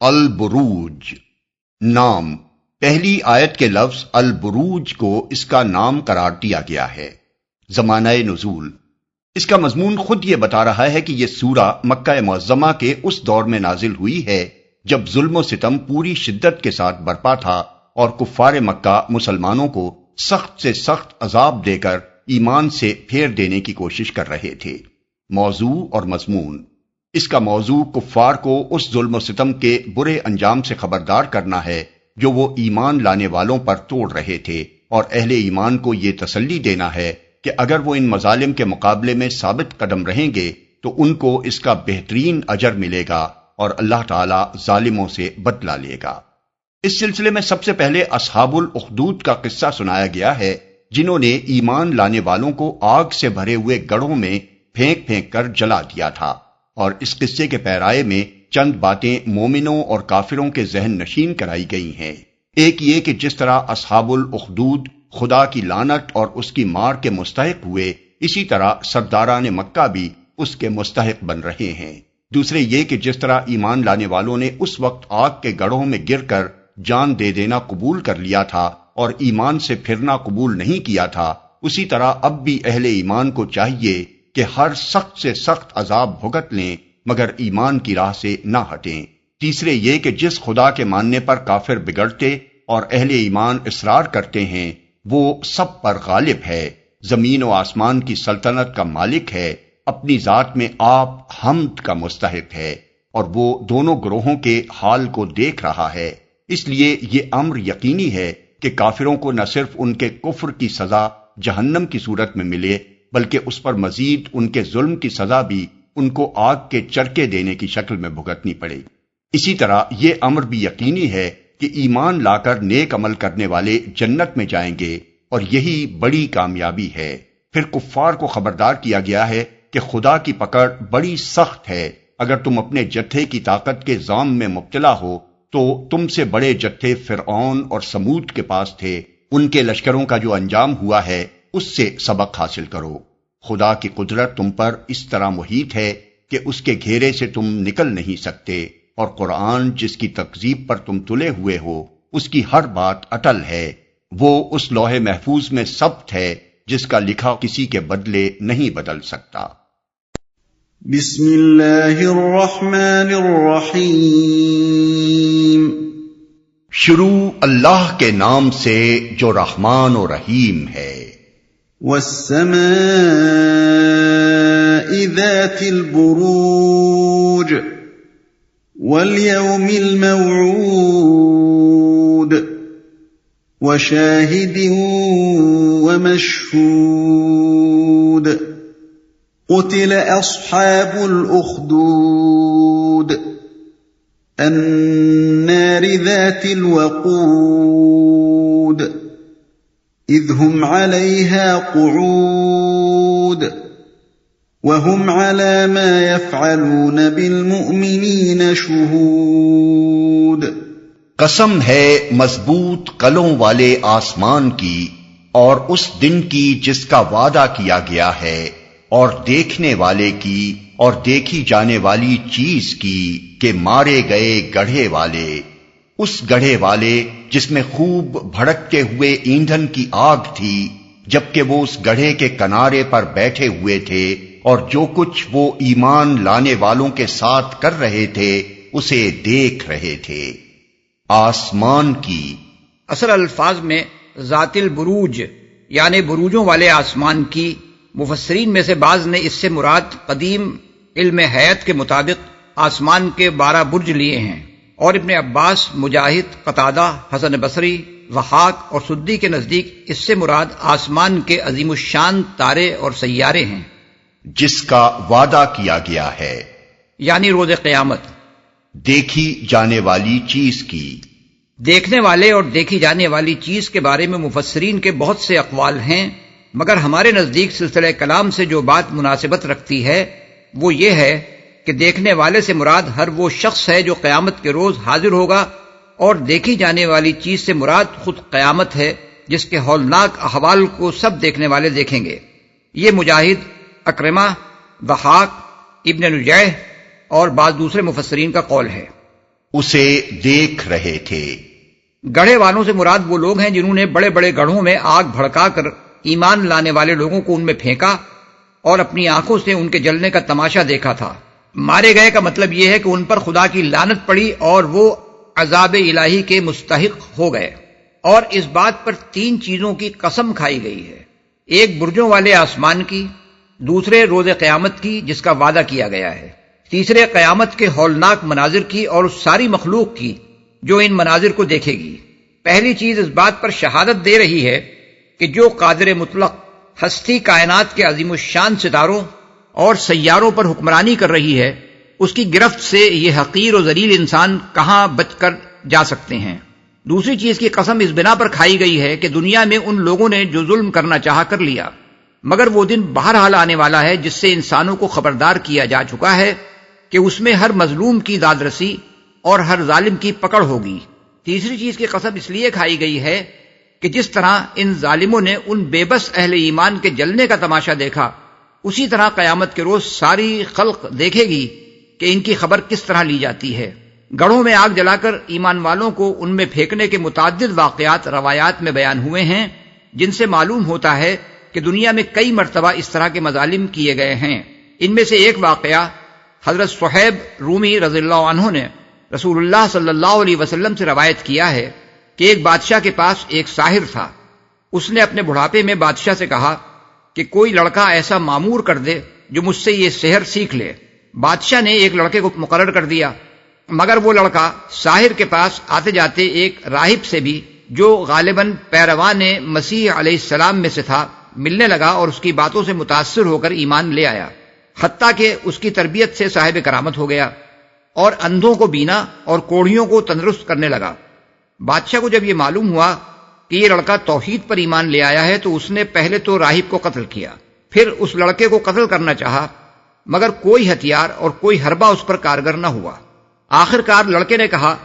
البروج نام، پہلی آیت کے لفظ البروج کو اس کا نام قرار دیا گیا ہے۔ زمانہ نزول، اس کا مضمون خود یہ بتا رہا ہے کہ یہ سورہ مکہ معظمہ کے اس دور میں نازل ہوئی ہے جب ظلم و ستم پوری شدت کے ساتھ برپا تھا اور کفار مکہ مسلمانوں کو سخت سے سخت عذاب دے کر ایمان سے پھیر دینے کی کوشش کر رہے تھے۔ موضوع اور مضمون، اس کا موضوع کفار کو اس ظلم و ستم کے برے انجام سے خبردار کرنا ہے جو وہ ایمان لانے والوں پر توڑ رہے تھے، اور اہل ایمان کو یہ تسلی دینا ہے کہ اگر وہ ان مظالم کے مقابلے میں ثابت قدم رہیں گے تو ان کو اس کا بہترین اجر ملے گا اور اللہ تعالی ظالموں سے بدلہ لے گا۔ اس سلسلے میں سب سے پہلے اصحاب الاخدود کا قصہ سنایا گیا ہے، جنہوں نے ایمان لانے والوں کو آگ سے بھرے ہوئے گڑھوں میں پھینک پھینک کر جلا دیا تھا، اور اس قصے کے پیرائے میں چند باتیں مومنوں اور کافروں کے ذہن نشین کرائی گئی ہیں۔ ایک یہ کہ جس طرح اصحاب الاخدود خدا کی لعنت اور اس کی مار کے مستحق ہوئے، اسی طرح سرداران مکہ بھی اس کے مستحق بن رہے ہیں۔ دوسرے یہ کہ جس طرح ایمان لانے والوں نے اس وقت آگ کے گڑھوں میں گر کر جان دے دینا قبول کر لیا تھا اور ایمان سے پھرنا قبول نہیں کیا تھا، اسی طرح اب بھی اہل ایمان کو چاہیے کہ ہر سخت سے سخت عذاب بھگت لیں مگر ایمان کی راہ سے نہ ہٹیں۔ تیسرے یہ کہ جس خدا کے ماننے پر کافر بگڑتے اور اہل ایمان اصرار کرتے ہیں وہ سب پر غالب ہے، زمین و آسمان کی سلطنت کا مالک ہے، اپنی ذات میں آپ حمد کا مستحق ہے، اور وہ دونوں گروہوں کے حال کو دیکھ رہا ہے۔ اس لیے یہ امر یقینی ہے کہ کافروں کو نہ صرف ان کے کفر کی سزا جہنم کی صورت میں ملے بلکہ اس پر مزید ان کے ظلم کی سزا بھی ان کو آگ کے چرکے دینے کی شکل میں بھگتنی پڑے۔ اسی طرح یہ امر بھی یقینی ہے کہ ایمان لا کر نیک عمل کرنے والے جنت میں جائیں گے، اور یہی بڑی کامیابی ہے۔ پھر کفار کو خبردار کیا گیا ہے کہ خدا کی پکڑ بڑی سخت ہے، اگر تم اپنے جتھے کی طاقت کے ظام میں مبتلا ہو تو تم سے بڑے جتھے فرعون اور سمود کے پاس تھے، ان کے لشکروں کا جو انجام ہوا ہے اس سے سبق حاصل کرو۔ خدا کی قدرت تم پر اس طرح محیط ہے کہ اس کے گھیرے سے تم نکل نہیں سکتے، اور قرآن جس کی تکذیب پر تم تلے ہوئے ہو اس کی ہر بات اٹل ہے، وہ اس لوح محفوظ میں ثبت ہے جس کا لکھا کسی کے بدلے نہیں بدل سکتا۔ بسم اللہ الرحمن الرحیم، شروع اللہ کے نام سے جو رحمان و رحیم ہے۔ والسماء ذات البروج واليوم الموعود وشاهد ومشهود قتل أصحاب الأخدود النار ذات الوقود إذ هم عليها قعود وهم على ما يفعلون بالمؤمنين شهود۔ قسم ہے مضبوط قلوں والے آسمان کی اور اس دن کی جس کا وعدہ کیا گیا ہے، اور دیکھنے والے کی اور دیکھی جانے والی چیز کی کہ مارے گئے گڑھے والے، اس گڑھے والے جس میں خوب بھڑکتے ہوئے ایندھن کی آگ تھی، جبکہ وہ اس گڑھے کے کنارے پر بیٹھے ہوئے تھے، اور جو کچھ وہ ایمان لانے والوں کے ساتھ کر رہے تھے اسے دیکھ رہے تھے۔ آسمان کی، اصل الفاظ میں ذات البروج یعنی بروجوں والے آسمان کی، مفسرین میں سے بعض نے اس سے مراد قدیم علم ہیئت کے مطابق آسمان کے 12 برج لیے ہیں، اور ابن عباس، مجاہد، قتادہ، حسن بصری، ضحاک اور سدی کے نزدیک اس سے مراد آسمان کے عظیم الشان تارے اور سیارے ہیں جس کا وعدہ کیا گیا ہے، یعنی روز قیامت۔ دیکھی جانے والی چیز کی، دیکھنے والے اور دیکھی جانے والی چیز کے بارے میں مفسرین کے بہت سے اقوال ہیں، مگر ہمارے نزدیک سلسلہ کلام سے جو بات مناسبت رکھتی ہے وہ یہ ہے کہ دیکھنے والے سے مراد ہر وہ شخص ہے جو قیامت کے روز حاضر ہوگا، اور دیکھی جانے والی چیز سے مراد خود قیامت ہے جس کے ہولناک احوال کو سب دیکھنے والے دیکھیں گے۔ یہ مجاہد، اکرمہ، ضحاک، ابن نجیح اور بعض دوسرے مفسرین کا قول ہے۔ اسے دیکھ رہے تھے۔ گڑھے والوں سے مراد وہ لوگ ہیں جنہوں نے بڑے بڑے گڑھوں میں آگ بھڑکا کر ایمان لانے والے لوگوں کو ان میں پھینکا اور اپنی آنکھوں سے ان کے جلنے کا تماشا دیکھا تھا۔ مارے گئے کا مطلب یہ ہے کہ ان پر خدا کی لعنت پڑی اور وہ عذاب الہی کے مستحق ہو گئے۔ اور اس بات پر 3 چیزوں کی قسم کھائی گئی ہے، ایک برجوں والے آسمان کی، دوسرے روز قیامت کی جس کا وعدہ کیا گیا ہے، تیسرے قیامت کے ہولناک مناظر کی اور اس ساری مخلوق کی جو ان مناظر کو دیکھے گی۔ پہلی چیز اس بات پر شہادت دے رہی ہے کہ جو قادر مطلق ہستی کائنات کے عظیم الشان ستاروں اور سیاروں پر حکمرانی کر رہی ہے، اس کی گرفت سے یہ حقیر و ذلیل انسان کہاں بچ کر جا سکتے ہیں۔ دوسری چیز کی قسم اس بنا پر کھائی گئی ہے کہ دنیا میں ان لوگوں نے جو ظلم کرنا چاہا کر لیا، مگر وہ دن بہرحال آنے والا ہے جس سے انسانوں کو خبردار کیا جا چکا ہے کہ اس میں ہر مظلوم کی داد رسی اور ہر ظالم کی پکڑ ہوگی۔ تیسری چیز کی قسم اس لیے کھائی گئی ہے کہ جس طرح ان ظالموں نے ان بے بس اہل ایمان کے جلنے کا تماشا دیکھا، اسی طرح قیامت کے روز ساری خلق دیکھے گی کہ ان کی خبر کس طرح لی جاتی ہے۔ گڑھوں میں آگ جلا کر ایمان والوں کو ان میں پھینکنے کے متعدد واقعات روایات میں بیان ہوئے ہیں، جن سے معلوم ہوتا ہے کہ دنیا میں کئی مرتبہ اس طرح کے مظالم کیے گئے ہیں۔ ان میں سے ایک واقعہ حضرت صہیب رومی رضی اللہ عنہ نے رسول اللہ صلی اللہ علیہ وسلم سے روایت کیا ہے کہ ایک بادشاہ کے پاس ایک ساحر تھا۔ اس نے اپنے بڑھاپے میں بادشاہ سے کہا کہ کوئی لڑکا ایسا معمور کر دے جو مجھ سے یہ سحر سیکھ لے۔ بادشاہ نے ایک لڑکے کو مقرر کر دیا، مگر وہ لڑکا ساحر کے پاس آتے جاتے ایک راہب سے بھی جو غالباً پیروان مسیح علیہ السلام میں سے تھا ملنے لگا اور اس کی باتوں سے متاثر ہو کر ایمان لے آیا، حتیٰ کہ اس کی تربیت سے صاحب کرامت ہو گیا اور اندھوں کو بینا اور کوڑھیوں کو تندرست کرنے لگا۔ بادشاہ کو جب یہ معلوم ہوا کہ یہ لڑکا توحید پر ایمان لے آیا ہے تو اس نے پہلے تو راہب کو قتل کیا، پھر اس لڑکے کو قتل کرنا چاہا، مگر کوئی ہتھیار اور کوئی حربہ اس پر کارگر نہ ہوا۔ آخر کار لڑکے نے کہا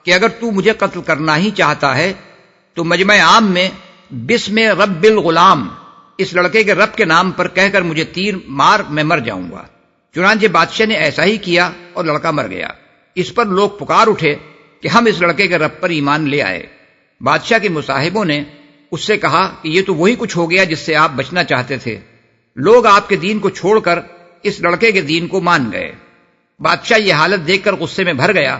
کہ اگر تو مجھے قتل کرنا ہی چاہتا ہے تو مجمع عام میں بسم رب الغلام، اس لڑکے کے رب کے نام پر کہہ کر مجھے تیر مار، میں مر جاؤں گا۔ چنانچہ بادشاہ نے ایسا ہی کیا اور لڑکا مر گیا۔ اس پر لوگ پکار اٹھے کہ ہم اس لڑکے کے رب پر ایمان لے آئے۔ بادشاہ کے مصاحبوں نے اس سے کہا کہ یہ تو وہی کچھ ہو گیا جس سے آپ بچنا چاہتے تھے۔ لوگ آپ کے دین کو چھوڑ کر اس لڑکے کے دین کو مان گئے۔ بادشاہ یہ حالت دیکھ کر غصے میں بھر گیا۔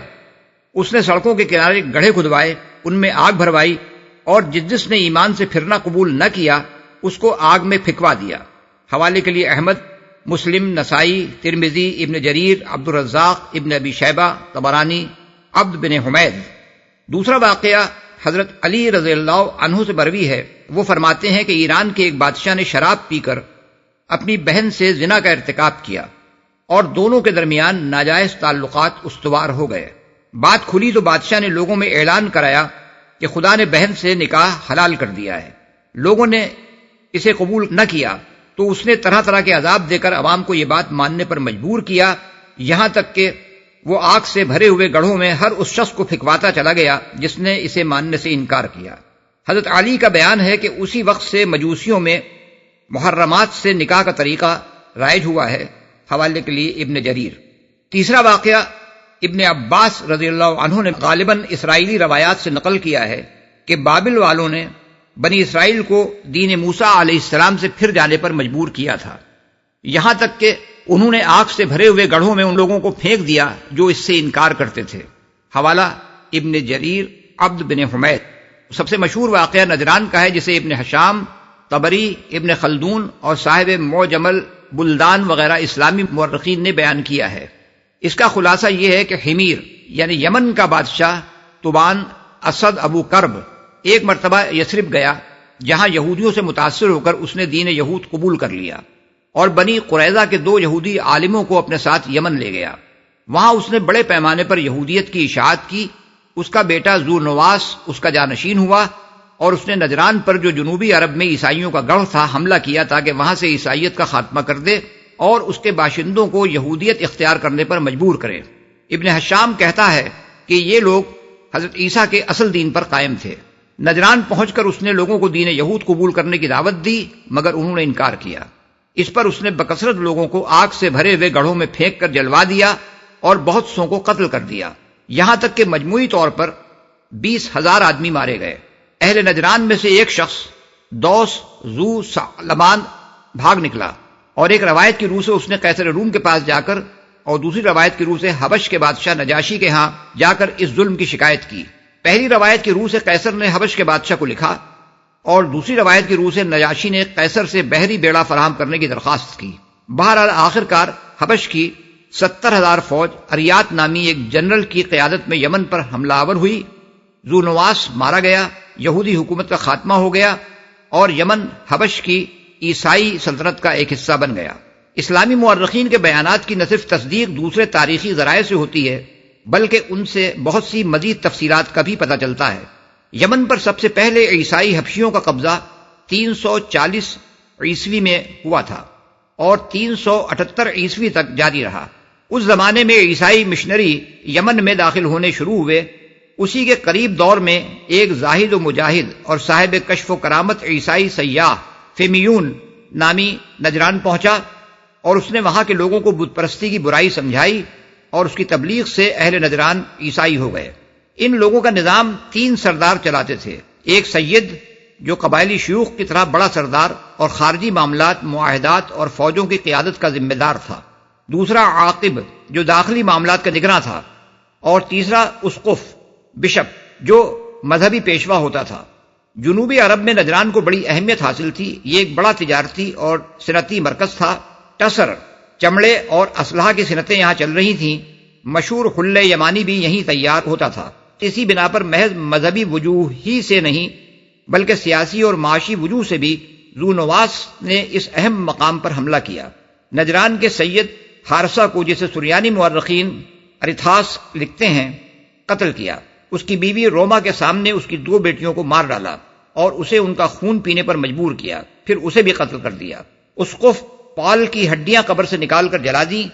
اس نے سڑکوں کے کنارے گڑھے کھدوائے، ان میں آگ بھروائی اور جس نے ایمان سے پھرنا قبول نہ کیا اس کو آگ میں پھینکوا دیا۔ حوالے کے لیے احمد، مسلم، نسائی، ترمذی، ابن جریر، عبد الرزاق، ابن ابی شیبہ، طبرانی، عبد بن حمید۔ دوسرا واقعہ حضرت علی رضی اللہ عنہ سے مروی ہے۔ وہ فرماتے ہیں کہ ایران کے ایک بادشاہ نے شراب پی کر اپنی بہن سے زنا کا ارتکاب کیا اور دونوں کے درمیان ناجائز تعلقات استوار ہو گئے۔ بات کھلی تو بادشاہ نے لوگوں میں اعلان کرایا کہ خدا نے بہن سے نکاح حلال کر دیا ہے۔ لوگوں نے اسے قبول نہ کیا تو اس نے طرح طرح کے عذاب دے کر عوام کو یہ بات ماننے پر مجبور کیا، یہاں تک کہ وہ آگ سے بھرے ہوئے گڑھوں میں ہر اس شخص کو پھینکواتا چلا گیا جس نے اسے ماننے سے انکار کیا۔ حضرت علی کا بیان ہے کہ اسی وقت سے مجوسیوں میں محرمات سے نکاح کا طریقہ رائج ہوا ہے۔ حوالے کے لیے ابن جریر۔ تیسرا واقعہ ابن عباس رضی اللہ عنہ نے غالباً اسرائیلی روایات سے نقل کیا ہے کہ بابل والوں نے بنی اسرائیل کو دین موسیٰ علیہ السلام سے پھر جانے پر مجبور کیا تھا، یہاں تک کہ انہوں نے آگ سے بھرے ہوئے گڑھوں میں ان لوگوں کو پھینک دیا جو اس سے انکار کرتے تھے۔ حوالہ ابن جریر، عبد بن حمید۔ سب سے مشہور واقعہ نجران کا ہے جسے ابن حشام، طبری، ابن خلدون اور صاحب معجم البلدان وغیرہ اسلامی مورخین نے بیان کیا ہے۔ اس کا خلاصہ یہ ہے کہ حمیر یعنی یمن کا بادشاہ طوبان اسد ابو کرب ایک مرتبہ یثرب گیا، جہاں یہودیوں سے متاثر ہو کر اس نے دین یہود قبول کر لیا اور بنی قریظہ کے 2 یہودی عالموں کو اپنے ساتھ یمن لے گیا۔ وہاں اس نے بڑے پیمانے پر یہودیت کی اشاعت کی۔ اس کا بیٹا ذو نواس اس کا جانشین ہوا اور اس نے نجران پر جو جنوبی عرب میں عیسائیوں کا گڑھ تھا حملہ کیا تاکہ وہاں سے عیسائیت کا خاتمہ کر دے اور اس کے باشندوں کو یہودیت اختیار کرنے پر مجبور کرے۔ ابن حشام کہتا ہے کہ یہ لوگ حضرت عیسیٰ کے اصل دین پر قائم تھے۔ نجران پہنچ کر اس نے لوگوں کو دین یہود قبول کرنے کی دعوت دی، مگر انہوں نے انکار کیا۔ اس پر اس نے بکثرت لوگوں کو آگ سے بھرے ہوئے گڑھوں میں پھینک کر جلوا دیا اور بہت سو کو قتل کر دیا۔ یہاں تک کہ مجموعی طور پر 20,000 آدمی مارے گئے۔ اہل نجران میں سے ایک شخص دوس ذو سلمان بھاگ نکلا، اور ایک روایت کی روح سے اس نے قیصر روم کے پاس جا کر اور دوسری روایت کی روح سے حبش کے بادشاہ نجاشی کے ہاں جا کر اس ظلم کی شکایت کی۔ پہلی روایت کی روح سے قیصر نے حبش کے بادشاہ کو لکھا، اور دوسری روایت کی روح سے نجاشی نے قیصر سے بحری بیڑا فراہم کرنے کی درخواست کی۔ بہرحال آخر کار حبش کی 70,000 فوج اریات نامی ایک جنرل کی قیادت میں یمن پر حملہ آور ہوئی، ذو نواس مارا گیا، یہودی حکومت کا خاتمہ ہو گیا، اور یمن حبش کی عیسائی سلطنت کا ایک حصہ بن گیا۔ اسلامی مورخین کے بیانات کی نہ صرف تصدیق دوسرے تاریخی ذرائع سے ہوتی ہے، بلکہ ان سے بہت سی مزید تفصیلات کا بھی پتہ چلتا ہے۔ یمن پر سب سے پہلے عیسائی حبشیوں کا قبضہ 340 عیسوی میں ہوا تھا اور 378 عیسوی تک جاری رہا۔ اس زمانے میں عیسائی مشنری یمن میں داخل ہونے شروع ہوئے۔ اسی کے قریب دور میں ایک زاہد و مجاہد اور صاحب کشف و کرامت عیسائی سیاح فیمیون نامی نجران پہنچا، اور اس نے وہاں کے لوگوں کو بت پرستی کی برائی سمجھائی، اور اس کی تبلیغ سے اہل نجران عیسائی ہو گئے۔ ان لوگوں کا نظام 3 سردار چلاتے تھے، ایک سید جو قبائلی شیوخ کی طرح بڑا سردار اور خارجی معاملات، معاہدات اور فوجوں کی قیادت کا ذمہ دار تھا، دوسرا عاقب جو داخلی معاملات کا نگراں تھا، اور تیسرا اسقف بشپ جو مذہبی پیشوا ہوتا تھا۔ جنوبی عرب میں نجران کو بڑی اہمیت حاصل تھی، یہ ایک بڑا تجارتی اور صنعتی مرکز تھا۔ ٹسر، چمڑے اور اسلحہ کی صنعتیں یہاں چل رہی تھیں، مشہور حلے یمانی بھی یہیں تیار ہوتا تھا۔ اسی بنا پر محض مذہبی وجوہ ہی سے نہیں بلکہ سیاسی اور معاشی وجوہ سے بھی ذو نواس نے اس اہم مقام پر حملہ کیا۔ نجران کے سید حارثہ کو، جسے سریانی مورخین ارتھاس لکھتے ہیں، قتل کیا۔ اس کی بیوی روما کے سامنے اس کی 2 بیٹیوں کو مار ڈالا اور اسے ان کا خون پینے پر مجبور کیا، پھر اسے بھی قتل کر دیا۔ اسقف پال کی ہڈیاں قبر سے نکال کر جلا دیں،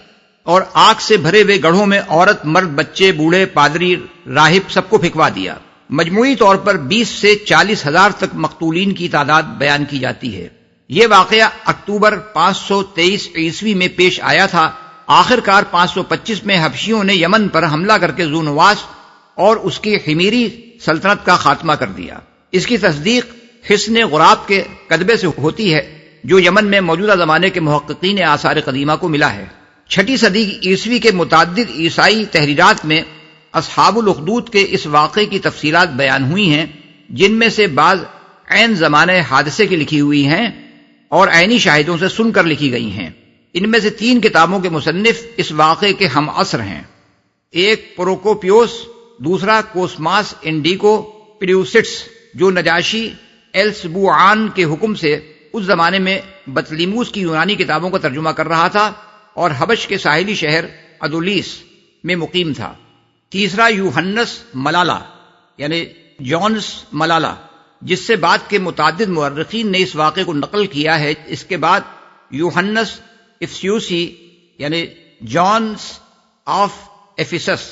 اور آگ سے بھرے ہوئے گڑھوں میں عورت، مرد، بچے، بوڑھے، پادری، راہب سب کو پھینکوا دیا۔ مجموعی طور پر 20 سے 40,000 تک مقتولین کی تعداد بیان کی جاتی ہے۔ یہ واقعہ اکتوبر 523 عیسوی میں پیش آیا تھا۔ آخر کار 525 میں حبشیوں نے یمن پر حملہ کر کے ذو نواس اور اس کی حمیری سلطنت کا خاتمہ کر دیا۔ اس کی تصدیق حصن غراب کے کتبے سے ہوتی ہے جو یمن میں موجودہ زمانے کے محققین آثار قدیمہ کو ملا ہے۔ 6 صدی عیسوی کے متعدد عیسائی تحریرات میں اصحاب الاخدود کے اس واقعے کی تفصیلات بیان ہوئی ہیں، جن میں سے بعض عین زمانے حادثے کی لکھی ہوئی ہیں اور عینی شاہدوں سے سن کر لکھی گئی ہیں۔ ان میں سے 3 کتابوں کے مصنف اس واقعے کے ہم عصر ہیں، ایک پروکوپیوس، دوسرا کوسماس انڈیکو پیڈیوسٹس جو نجاشی ایلسبوعان کے حکم سے اس زمانے میں بطلیموس کی یونانی کتابوں کا ترجمہ کر رہا تھا اور حبش کے ساحلی شہر ادولیس میں مقیم تھا۔ تیسرا یوحنس ملالا یعنی جونس ملالا، جس سے بعد کے متعدد مورخین نے اس واقعے کو نقل کیا ہے۔ اس کے بعد یوحنس افسیوسی یعنی جونس آف ایفیسس،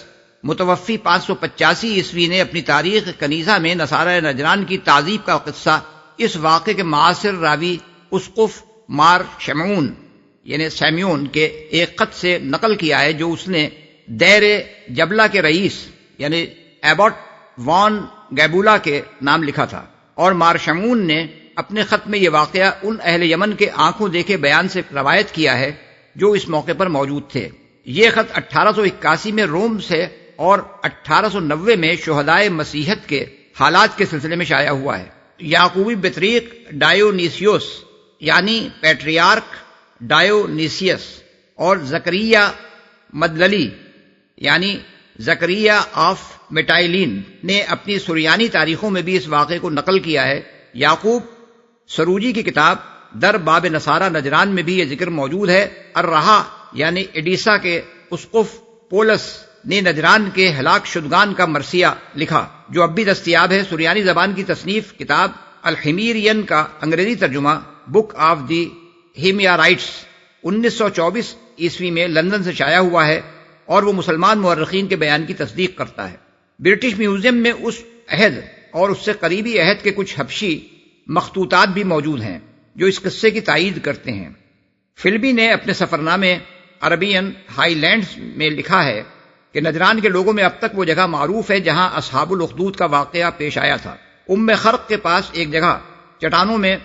متوفی 585 عیسوی نے اپنی تاریخ کنیزہ میں نصارہ نجران کی تعذیب کا قصہ اس واقعے کے معاصر راوی اسقف مار شمعون یعنی سیمیون کے ایک خط سے نقل کیا ہے، جو اس نے دیر جبلہ کے رئیس یعنی ایبٹ وان گیبولا کے نام لکھا تھا، اور مار شمعون نے اپنے خط میں یہ واقعہ ان اہل یمن کے آنکھوں دیکھے بیان سے روایت کیا ہے جو اس موقع پر موجود تھے۔ یہ خط 1881 میں روم سے اور 1890 میں شہدائے مسیحت کے حالات کے سلسلے میں شائع ہوا ہے۔ یعقوبی بطریق ڈایونیسیوس یعنی پیٹریارک ڈایونیسیس اور زکریہ مدللی یعنی زکریہ آف میٹائلین نے اپنی سریانی تاریخوں میں بھی اس واقعے کو نقل کیا ہے۔ یعقوب سروجی کی کتاب در باب نصارہ نجران میں بھی یہ ذکر موجود ہے۔ الرہا یعنی ایڈیسا کے اسقف پولس نے نجران کے ہلاک شدگان کا مرثیہ لکھا، جو اب بھی دستیاب ہے۔ سریانی زبان کی تصنیف کتاب الحمیرین کا انگریزی ترجمہ بک آف دی ہیمیارائٹس 1924 عیسوی میں لندن سے شائع ہوا ہے، اور وہ مسلمان مورخین کے بیان کی تصدیق کرتا ہے۔ برٹش میوزیم میں اس عہد اور اس سے قریبی عہد کے کچھ حبشی مخطوطات بھی موجود ہیں جو اس قصے کی تائید کرتے ہیں۔ فلبی نے اپنے سفرنامے عربین ہائی لینڈز میں لکھا ہے کہ نجران کے لوگوں میں اب تک وہ جگہ معروف ہے جہاں اصحاب الاخدود کا واقعہ پیش آیا تھا۔ خرق کے پاس ایک جگہ چٹانوں میں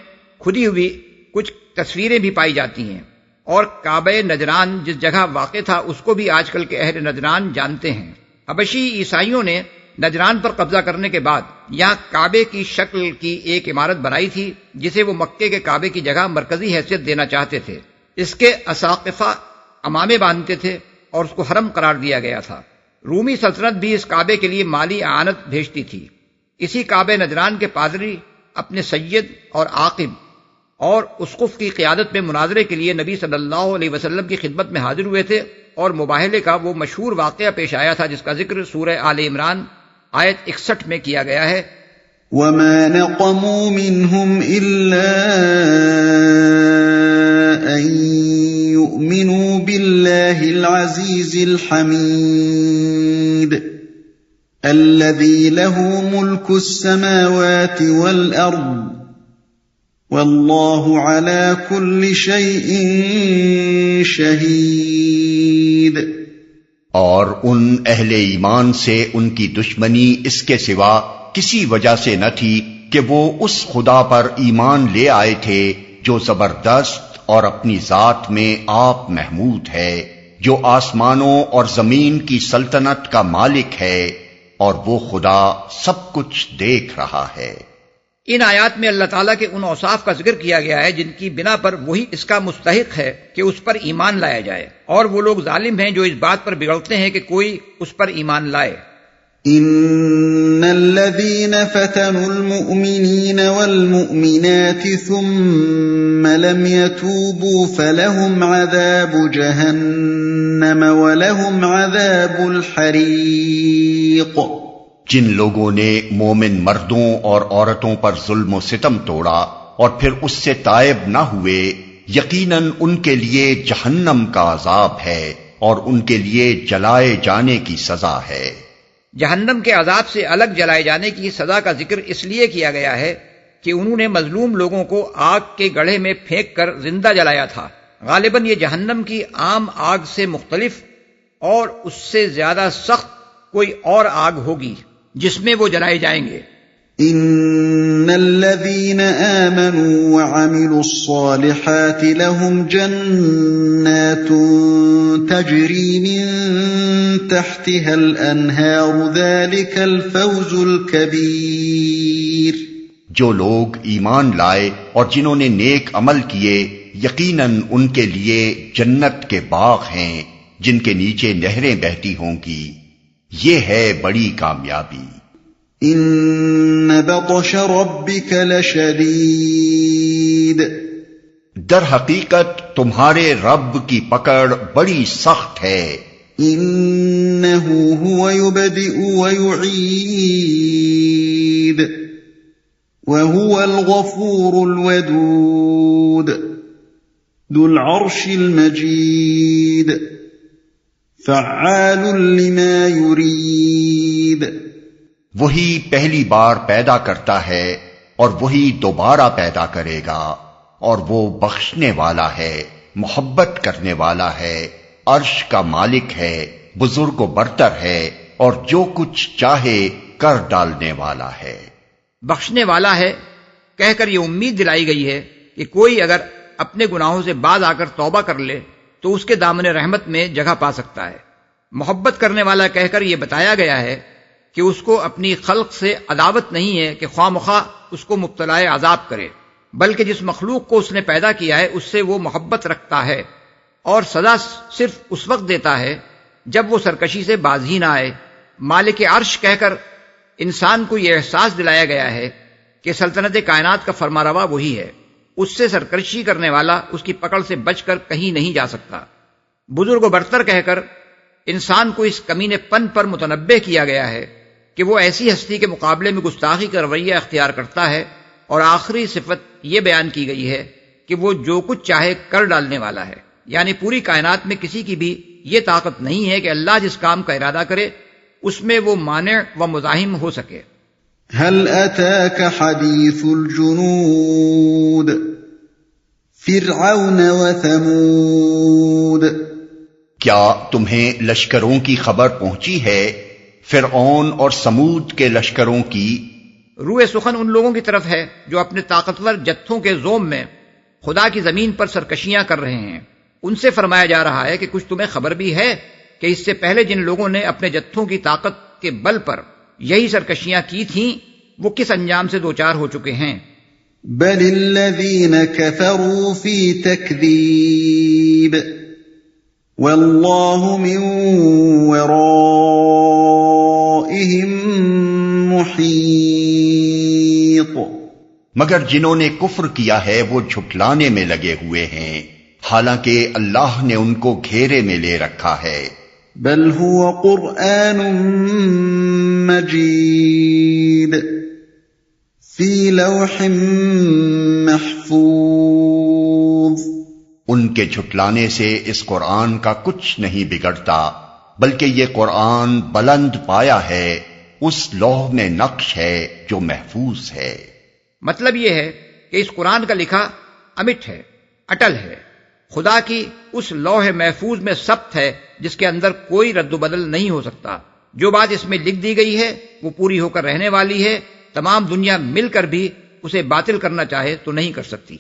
کھدی ہوئی کچھ تصویریں بھی پائی جاتی ہیں، اور کعبہ نجران جس جگہ واقع تھا اس کو بھی آج کل کے اہل نجران جانتے ہیں۔ حبشی عیسائیوں نے نجران پر قبضہ کرنے کے بعد یہاں کعبے کی شکل کی ایک عمارت بنائی تھی جسے وہ مکے کے کعبے کی جگہ مرکزی حیثیت دینا چاہتے تھے۔ اس کے اساقفہ امامے باندھتے تھے اور اس کو حرم قرار دیا گیا تھا۔ رومی سلطنت بھی اس کعبے کے لیے مالی اعانت بھیجتی تھی۔ اسی کعبہ نجران کے پادری اپنے سید اور عاقب اور اسقف کی قیادت میں مناظرے کے لیے نبی صلی اللہ علیہ وسلم کی خدمت میں حاضر ہوئے تھے، اور مباہلے کا وہ مشہور واقعہ پیش آیا تھا جس کا ذکر سورہ آل عمران آیت 61 میں کیا گیا ہے۔ وَمَا نَقَمُوا مِنْهُمْ إِلَّا أَن يُؤْمِنُوا بِاللَّهِ الْعَزِيزِ الْحَمِيدِ الَّذِي لَهُ مُلْكُ السَّمَاوَاتِ وَالْأَرْضِ وَاللَّهُ عَلَى كُلِّ شَيْءٍ شَهِيدٌ۔ اور ان اہل ایمان سے ان کی دشمنی اس کے سوا کسی وجہ سے نہ تھی کہ وہ اس خدا پر ایمان لے آئے تھے جو زبردست اور اپنی ذات میں آپ محمود ہے، جو آسمانوں اور زمین کی سلطنت کا مالک ہے، اور وہ خدا سب کچھ دیکھ رہا ہے۔ ان آیات میں اللہ تعالیٰ کے ان اوصاف کا ذکر کیا گیا ہے جن کی بنا پر وہی اس کا مستحق ہے کہ اس پر ایمان لایا جائے، اور وہ لوگ ظالم ہیں جو اس بات پر بگڑتے ہیں کہ کوئی اس پر ایمان لائے۔ ان الذين فتنوا المؤمنين والمؤمنات ثم لم يتوبوا فلهم عذاب جهنم ولهم عذاب الحريق۔ جن لوگوں نے مومن مردوں اور عورتوں پر ظلم و ستم توڑا اور پھر اس سے تائب نہ ہوئے، یقیناً ان کے لیے جہنم کا عذاب ہے اور ان کے لیے جلائے جانے کی سزا ہے۔ جہنم کے عذاب سے الگ جلائے جانے کی سزا کا ذکر اس لیے کیا گیا ہے کہ انہوں نے مظلوم لوگوں کو آگ کے گڑھے میں پھینک کر زندہ جلایا تھا۔ غالباً یہ جہنم کی عام آگ سے مختلف اور اس سے زیادہ سخت کوئی اور آگ ہوگی جس میں وہ جلائے جائیں گے۔ ان الذين آمنوا وعملوا الصالحات لهم جنات تجري من تحتها الانهار ذلك الفوز الكبير۔ جو لوگ ایمان لائے اور جنہوں نے نیک عمل کیے، یقیناً ان کے لیے جنت کے باغ ہیں جن کے نیچے نہریں بہتی ہوں گی، یہ ہے بڑی کامیابی۔ ان بطش ربک لشدید، در حقیقت تمہارے رب کی پکڑ بڑی سخت ہے۔ انه هو يبدئ ويعيد وهو الغفور الودود ذو العرش المجيد فعال لما يريد۔ وہی پہلی بار پیدا کرتا ہے اور وہی دوبارہ پیدا کرے گا، اور وہ بخشنے والا ہے، محبت کرنے والا ہے، عرش کا مالک ہے، بزرگ و برتر ہے، اور جو کچھ چاہے کر ڈالنے والا ہے۔ بخشنے والا ہے کہہ کر یہ امید دلائی گئی ہے کہ کوئی اگر اپنے گناہوں سے باز آ کر توبہ کر لے تو اس کے دامن رحمت میں جگہ پا سکتا ہے۔ محبت کرنے والا کہہ کر یہ بتایا گیا ہے کہ اس کو اپنی خلق سے عداوت نہیں ہے کہ خواہ مخواہ اس کو مبتلا عذاب کرے، بلکہ جس مخلوق کو اس نے پیدا کیا ہے اس سے وہ محبت رکھتا ہے، اور سزا صرف اس وقت دیتا ہے جب وہ سرکشی سے باز ہی نہ آئے۔ مالک عرش کہہ کر انسان کو یہ احساس دلایا گیا ہے کہ سلطنت کائنات کا فرمانروا وہی ہے، اس سے سرکشی کرنے والا اس کی پکڑ سے بچ کر کہیں نہیں جا سکتا۔ بزرگ و برتر کہہ کر انسان کو اس کمینے پن پر متنبہ کیا گیا ہے کہ وہ ایسی ہستی کے مقابلے میں گستاخی کا رویہ اختیار کرتا ہے، اور آخری صفت یہ بیان کی گئی ہے کہ وہ جو کچھ چاہے کر ڈالنے والا ہے، یعنی پوری کائنات میں کسی کی بھی یہ طاقت نہیں ہے کہ اللہ جس کام کا ارادہ کرے اس میں وہ مانع و مزاحم ہو سکے۔ هل اتاك حدیث الجنود فرعون وثمود۔ کیا تمہیں لشکروں کی خبر پہنچی ہے، فرعون اور سمود کے لشکروں کی؟ روئے سخن ان لوگوں کی طرف ہے جو اپنے طاقتور جتھوں کے زوم میں خدا کی زمین پر سرکشیاں کر رہے ہیں۔ ان سے فرمایا جا رہا ہے کہ کچھ تمہیں خبر بھی ہے کہ اس سے پہلے جن لوگوں نے اپنے جتھوں کی طاقت کے بل پر یہی سرکشیاں کی تھیں وہ کس انجام سے دوچار ہو چکے ہیں؟ بل الذین کفروا فی تکذیب واللہ من ورائہم محیط۔ مگر جنہوں نے کفر کیا ہے وہ جھٹلانے میں لگے ہوئے ہیں، حالانکہ اللہ نے ان کو گھیرے میں لے رکھا ہے۔ بل هو قرآن مجید فی لوح محفوظ۔ ان کے جھٹلانے سے اس قرآن کا کچھ نہیں بگڑتا، بلکہ یہ قرآن بلند پایا ہے، اس لوح میں نقش ہے جو محفوظ ہے۔ مطلب یہ ہے کہ اس قرآن کا لکھا امٹ ہے، اٹل ہے، خدا کی اس لوح محفوظ میں ثبت ہے جس کے اندر کوئی رد و بدل نہیں ہو سکتا۔ جو بات اس میں لکھ دی گئی ہے وہ پوری ہو کر رہنے والی ہے، تمام دنیا مل کر بھی اسے باطل کرنا چاہے تو نہیں کر سکتی۔